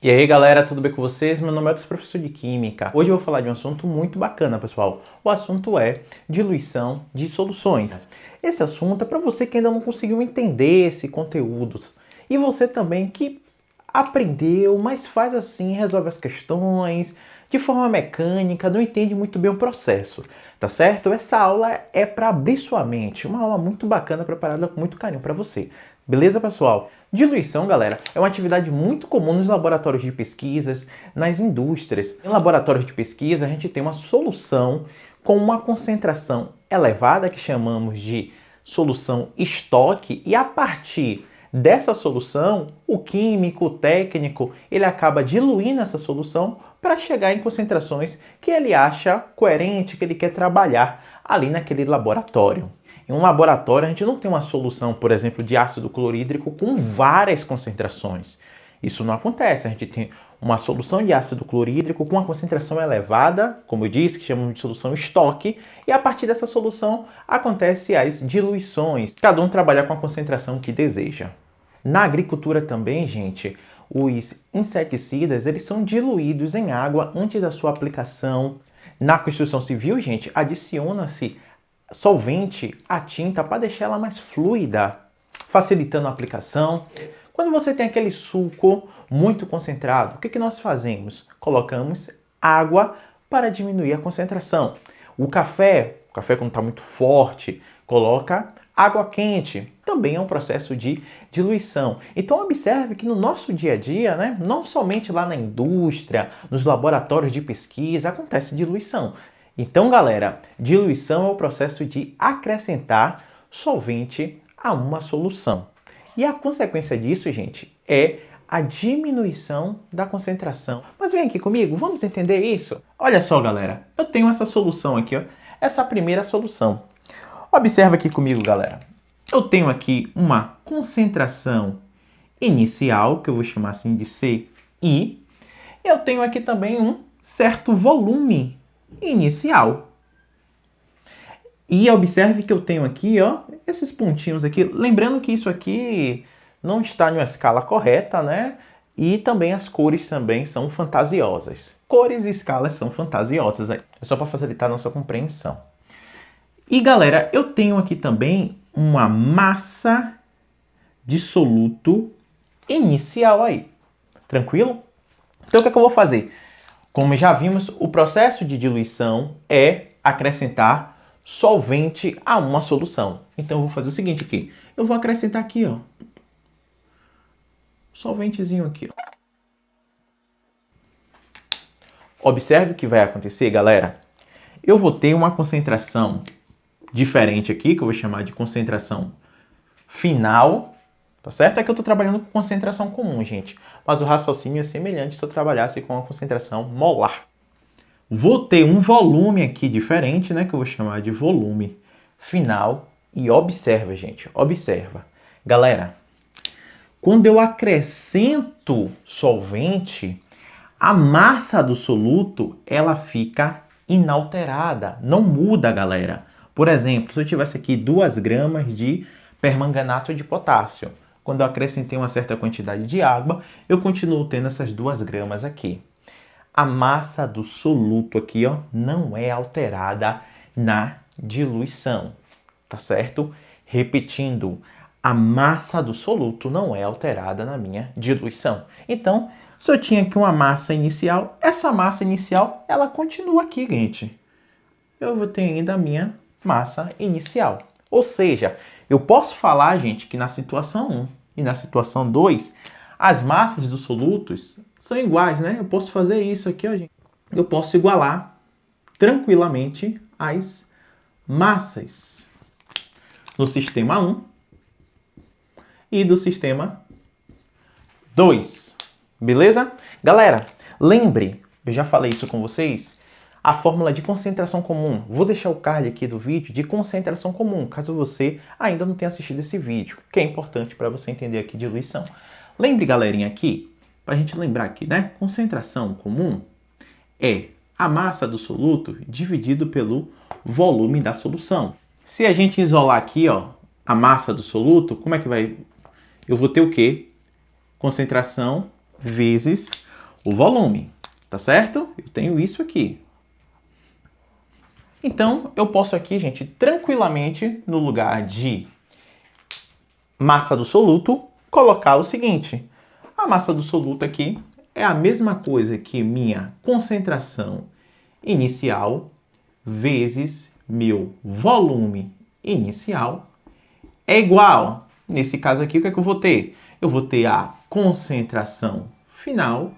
E aí galera, tudo bem com vocês? Meu nome é Edson, professor de Química. Hoje eu vou falar de um assunto muito bacana, pessoal. O assunto é diluição de soluções. Esse assunto é para você que ainda não conseguiu entender esse conteúdo. E você também que aprendeu, mas faz assim, resolve as questões de forma mecânica, não entende muito bem o processo, tá certo? Essa aula é para abrir sua mente, uma aula muito bacana, preparada com muito carinho para você. Beleza, pessoal? Diluição, galera, é uma atividade muito comum nos laboratórios de pesquisas, nas indústrias. Em laboratórios de pesquisa, a gente tem uma solução com uma concentração elevada, que chamamos de solução estoque, e a partir dessa solução, o químico, o técnico, ele acaba diluindo essa solução para chegar em concentrações que ele acha coerente, que ele quer trabalhar ali naquele laboratório. Em um laboratório, a gente não tem uma solução, por exemplo, de ácido clorídrico com várias concentrações. Isso não acontece. A gente tem uma solução de ácido clorídrico com uma concentração elevada, como eu disse, que chamamos de solução estoque, e a partir dessa solução acontecem as diluições. Cada um trabalha com a concentração que deseja. Na agricultura também, gente, os inseticidas eles são diluídos em água antes da sua aplicação. Na construção civil, gente, adiciona-se solvente à tinta para deixar ela mais fluida, facilitando a aplicação. Quando você tem aquele suco muito concentrado, o que nós fazemos? Colocamos água para diminuir a concentração. O café quando está muito forte, coloca água quente. Também é um processo de diluição. Então observe que no nosso dia a dia, né, não somente lá na indústria, nos laboratórios de pesquisa, acontece diluição. Então, galera, diluição é o processo de acrescentar solvente a uma solução. E a consequência disso, gente, é a diminuição da concentração. Mas vem aqui comigo, vamos entender isso? Olha só, galera, eu tenho essa solução aqui, ó, essa primeira solução. Observa aqui comigo, galera. Eu tenho aqui uma concentração inicial, que eu vou chamar assim de CI. Eu tenho aqui também um certo volume inicial. E observe que eu tenho aqui, ó, esses pontinhos aqui. Lembrando que isso aqui não está em uma escala correta, né? E também as cores também são fantasiosas. Cores e escalas são fantasiosas. É só para facilitar a nossa compreensão. E, galera, eu tenho aqui também uma massa de soluto inicial aí. Tranquilo? Então, o que é que eu vou fazer? Como já vimos, o processo de diluição é acrescentar solvente a uma solução. Então, eu vou fazer o seguinte aqui. Eu vou acrescentar aqui, ó, solventezinho aqui, ó. Observe o que vai acontecer, galera. Eu vou ter uma concentração diferente aqui, que eu vou chamar de concentração final, tá certo? É que eu estou trabalhando com concentração comum, gente. Mas o raciocínio é semelhante se eu trabalhasse com a concentração molar. Vou ter um volume aqui diferente, né? Que eu vou chamar de volume final. E observa, gente. Observa. Galera, quando eu acrescento solvente, a massa do soluto, ela fica inalterada. Não muda, galera. Por exemplo, se eu tivesse aqui 2 gramas de permanganato de potássio, quando eu acrescentei uma certa quantidade de água, eu continuo tendo essas 2 gramas aqui. A massa do soluto aqui, ó, não é alterada na diluição, tá certo? Repetindo, a massa do soluto não é alterada na minha diluição. Então, se eu tinha aqui uma massa inicial, essa massa inicial, ela continua aqui, gente. Eu vou ter ainda a minha massa inicial. Ou seja, eu posso falar, gente, que na situação 1 e na situação 2, as massas dos solutos são iguais, né? Eu posso fazer isso aqui, ó, gente. Eu posso igualar tranquilamente as massas no sistema 1 e do sistema 2. Beleza? Galera, lembre, eu já falei isso com vocês, a fórmula de concentração comum. Vou deixar o card aqui do vídeo de concentração comum, caso você ainda não tenha assistido esse vídeo, que é importante para você entender aqui diluição. Lembre, galerinha, aqui, para a gente lembrar aqui, né? Concentração comum é a massa do soluto dividido pelo volume da solução. Se a gente isolar aqui, ó, a massa do soluto, como é que vai? Eu vou ter o quê? Concentração vezes o volume, tá certo? Eu tenho isso aqui. Então, eu posso aqui, gente, tranquilamente, no lugar de massa do soluto, colocar o seguinte. A massa do soluto aqui é a mesma coisa que minha concentração inicial vezes meu volume inicial é igual. Nesse caso aqui, o que é que eu vou ter? Eu vou ter a concentração final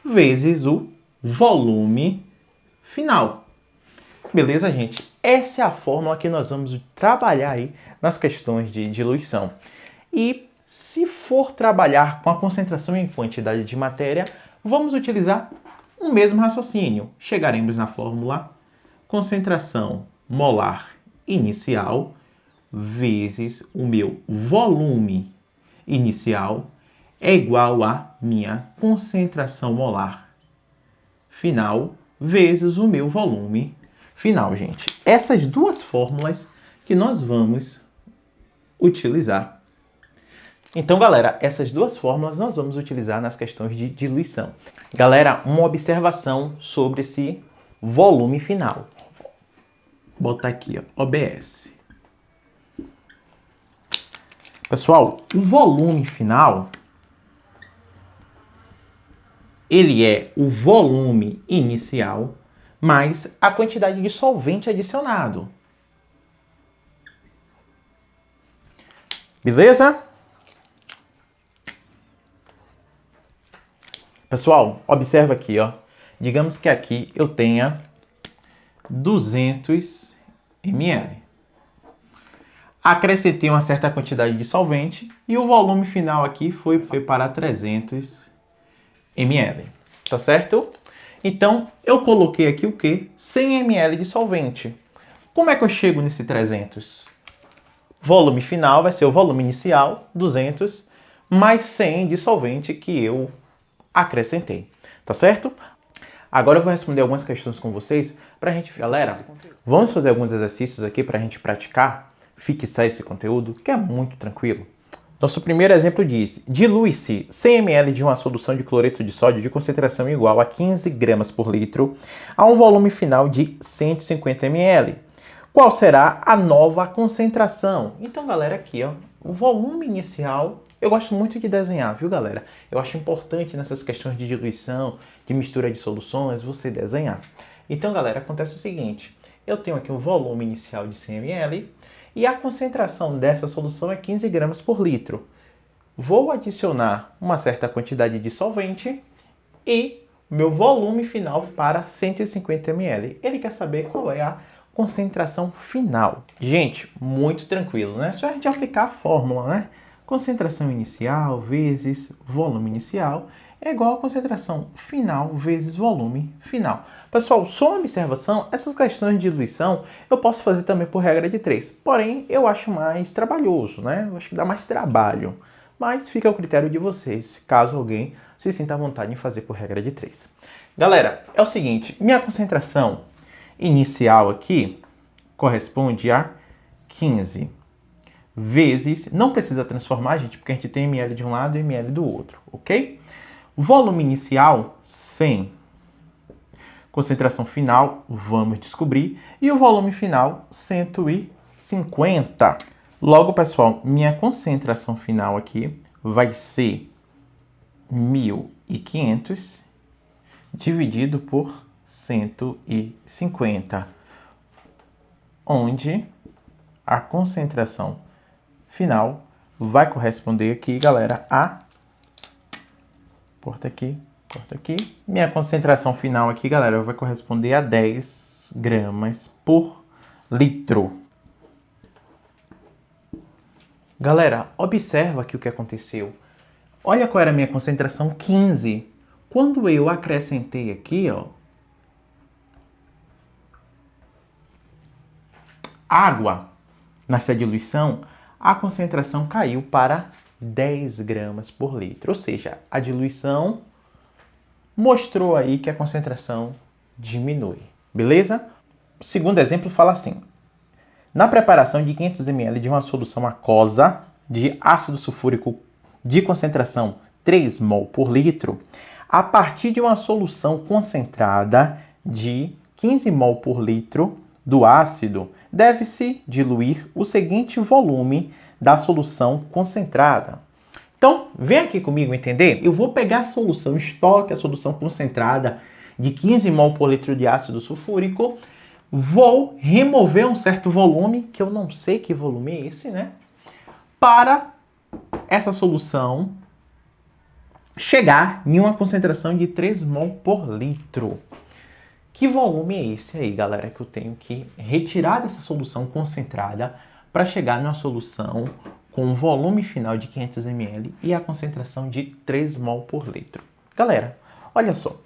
vezes o volume final. Beleza, gente? Essa é a fórmula que nós vamos trabalhar aí nas questões de diluição. E se for trabalhar com a concentração em quantidade de matéria, vamos utilizar o mesmo raciocínio. Chegaremos na fórmula concentração molar inicial vezes o meu volume inicial é igual a minha concentração molar final vezes o meu volume final, gente. Essas duas fórmulas que nós vamos utilizar. Então, galera, essas duas fórmulas nós vamos utilizar nas questões de diluição. Galera, uma observação sobre esse volume final. Vou botar aqui, ó, OBS. Pessoal, o volume final, ele é o volume inicial mais a quantidade de solvente adicionado. Beleza? Pessoal, observa aqui, ó. Digamos que aqui eu tenha 200 ml. Acrescentei uma certa quantidade de solvente e o volume final aqui foi para 300 ml. Tá certo? Então, eu coloquei aqui o quê? 100 ml de solvente. Como é que eu chego nesse 300? Volume final vai ser o volume inicial, 200, mais 100 de solvente que eu acrescentei. Tá certo? Agora eu vou responder algumas questões com vocês para a gente... Galera, vamos fazer alguns exercícios aqui para a gente praticar, fixar esse conteúdo, que é muito tranquilo. Nosso primeiro exemplo diz: dilui-se 100 ml de uma solução de cloreto de sódio de concentração igual a 15 gramas por litro a um volume final de 150 ml. Qual será a nova concentração? Então, galera, aqui, ó, o volume inicial, eu gosto muito de desenhar, viu, galera? Eu acho importante nessas questões de diluição, de mistura de soluções, você desenhar. Então, galera, acontece o seguinte: eu tenho aqui um volume inicial de 100 ml, e a concentração dessa solução é 15 gramas por litro. Vou adicionar uma certa quantidade de solvente e meu volume final para 150 ml. Ele quer saber qual é a concentração final. Gente, muito tranquilo, né? Só a gente aplicar a fórmula, né? Concentração inicial vezes volume inicial é igual a concentração final vezes volume final. Pessoal, só uma observação, essas questões de diluição eu posso fazer também por regra de 3. Porém, eu acho mais trabalhoso, né? Eu acho que dá mais trabalho. Mas fica ao critério de vocês, caso alguém se sinta à vontade em fazer por regra de 3. Galera, é o seguinte, minha concentração inicial aqui corresponde a 15 vezes, não precisa transformar, gente, porque a gente tem ml de um lado e ml do outro, ok? Volume inicial, 100. Concentração final, vamos descobrir. E o volume final, 150. Logo, pessoal, minha concentração final aqui vai ser 1.500 dividido por 150, onde a concentração final vai corresponder aqui, galera, a... Corta aqui. Minha concentração final aqui, galera, vai corresponder a 10 gramas por litro. Galera, observa aqui o que aconteceu. Olha qual era a minha concentração, 15. Quando eu acrescentei aqui, ó, água nessa diluição, a concentração caiu para 10 gramas por litro. Ou seja, a diluição mostrou aí que a concentração diminui. Beleza? O segundo exemplo fala assim: na preparação de 500 ml de uma solução aquosa de ácido sulfúrico de concentração 3 mol por litro, a partir de uma solução concentrada de 15 mol por litro do ácido, deve-se diluir o seguinte volume da solução concentrada. Então, vem aqui comigo entender. Eu vou pegar a solução estoque, a solução concentrada de 15 mol por litro de ácido sulfúrico, vou remover um certo volume, que eu não sei que volume é esse, né? Para essa solução chegar em uma concentração de 3 mol por litro. Que volume é esse aí, galera, que eu tenho que retirar dessa solução concentrada para chegar numa solução com um volume final de 500 ml e a concentração de 3 mol por litro? Galera, olha só.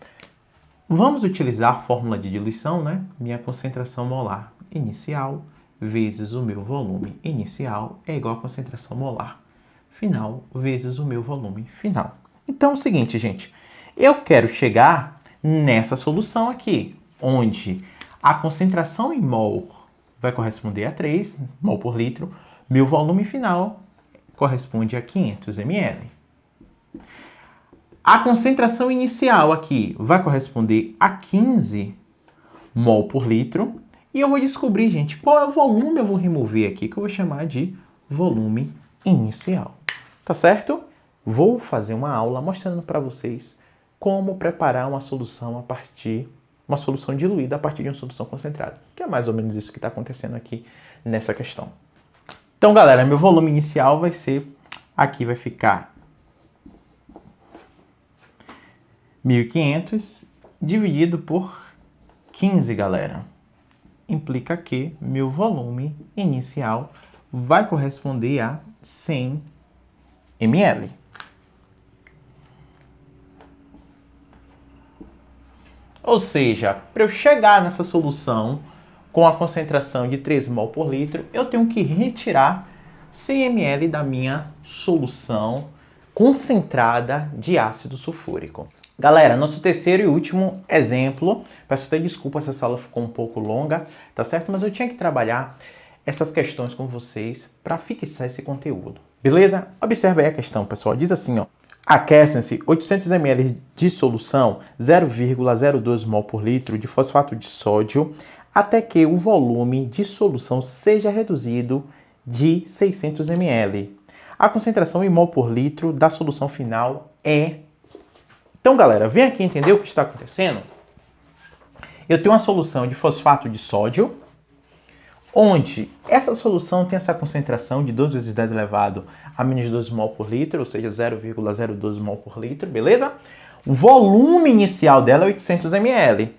Vamos utilizar a fórmula de diluição, né? Minha concentração molar inicial vezes o meu volume inicial é igual a concentração molar final vezes o meu volume final. Então é o seguinte, gente. Eu quero chegar nessa solução aqui, onde a concentração em mol vai corresponder a 3 mol por litro, meu volume final corresponde a 500 ml. A concentração inicial aqui vai corresponder a 15 mol por litro. E eu vou descobrir, gente, qual é o volume eu vou remover aqui, que eu vou chamar de volume inicial. Tá certo? Vou fazer uma aula mostrando para vocês como preparar uma solução uma solução diluída a partir de uma solução concentrada. Que é mais ou menos isso que está acontecendo aqui nessa questão. Então, galera, meu volume inicial vai ser, aqui vai ficar 1.500 dividido por 15, galera. Implica que meu volume inicial vai corresponder a 100 ml. Ou seja, para eu chegar nessa solução com a concentração de 3 mol por litro, eu tenho que retirar 100 ml da minha solução concentrada de ácido sulfúrico. Galera, nosso terceiro e último exemplo, peço até desculpa se essa aula ficou um pouco longa, tá certo? Mas eu tinha que trabalhar essas questões com vocês para fixar esse conteúdo, beleza? Observe aí a questão, pessoal. Diz assim, ó. Aquecem-se 800 ml de solução 0,02 mol por litro de fosfato de sódio até que o volume de solução seja reduzido de 600 ml. A concentração em mol por litro da solução final é... Então, galera, vem aqui entender o que está acontecendo. Eu tenho uma solução de fosfato de sódio, onde essa solução tem essa concentração de 2 vezes 10 elevado a menos 2 mol por litro, ou seja, 0,02 mol por litro, beleza? O volume inicial dela é 800 ml.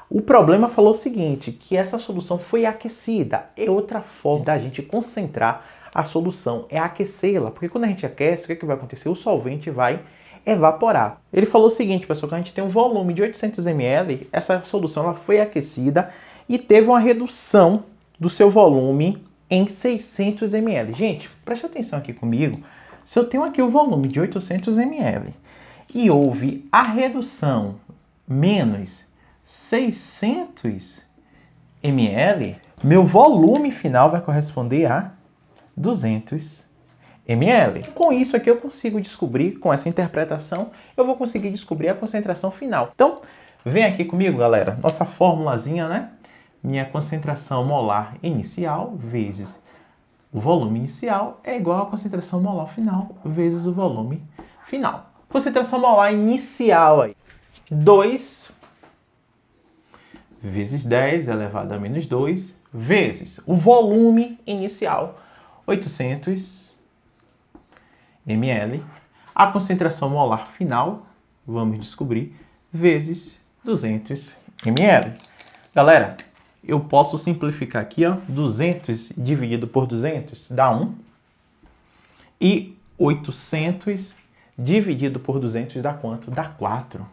O problema falou o seguinte, que essa solução foi aquecida. É outra forma da gente concentrar a solução, é aquecê-la. Porque quando a gente aquece, o que vai acontecer? O solvente vai evaporar. Ele falou o seguinte, pessoal, que a gente tem um volume de 800 ml, essa solução ela foi aquecida e teve uma redução do seu volume em 600 ml. Gente, preste atenção aqui comigo. Se eu tenho aqui o volume de 800 ml e houve a redução menos 600 ml, meu volume final vai corresponder a 200 ml. Com isso aqui eu consigo descobrir, com essa interpretação, eu vou conseguir descobrir a concentração final. Então, vem aqui comigo, galera. Nossa formulazinha, né? Minha concentração molar inicial vezes o volume inicial é igual à concentração molar final vezes o volume final. Concentração molar inicial aí, 2 vezes 10 elevado a menos 2 vezes o volume inicial, 800 ml. A concentração molar final, vamos descobrir, vezes 200 ml. Galera, eu posso simplificar aqui, ó, 200 dividido por 200 dá 1. E 800 dividido por 200 dá quanto? Dá 4.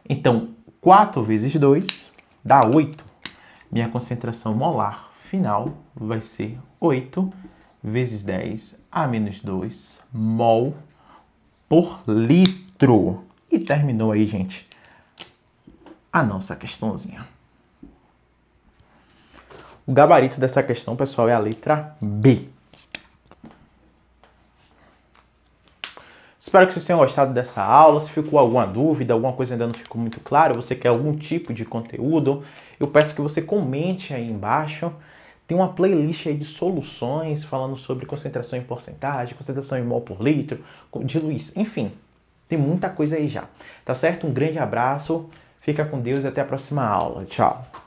Então, 4 vezes 2 dá 8. Minha concentração molar final vai ser 8 vezes 10 a menos 2 mol por litro. E terminou aí, gente, a nossa questãozinha. O gabarito dessa questão, pessoal, é a letra B. Espero que vocês tenham gostado dessa aula. Se ficou alguma dúvida, alguma coisa ainda não ficou muito clara, você quer algum tipo de conteúdo, eu peço que você comente aí embaixo. Tem uma playlist aí de soluções falando sobre concentração em porcentagem, concentração em mol por litro, diluição, enfim. Tem muita coisa aí já, tá certo? Um grande abraço, fica com Deus e até a próxima aula. Tchau!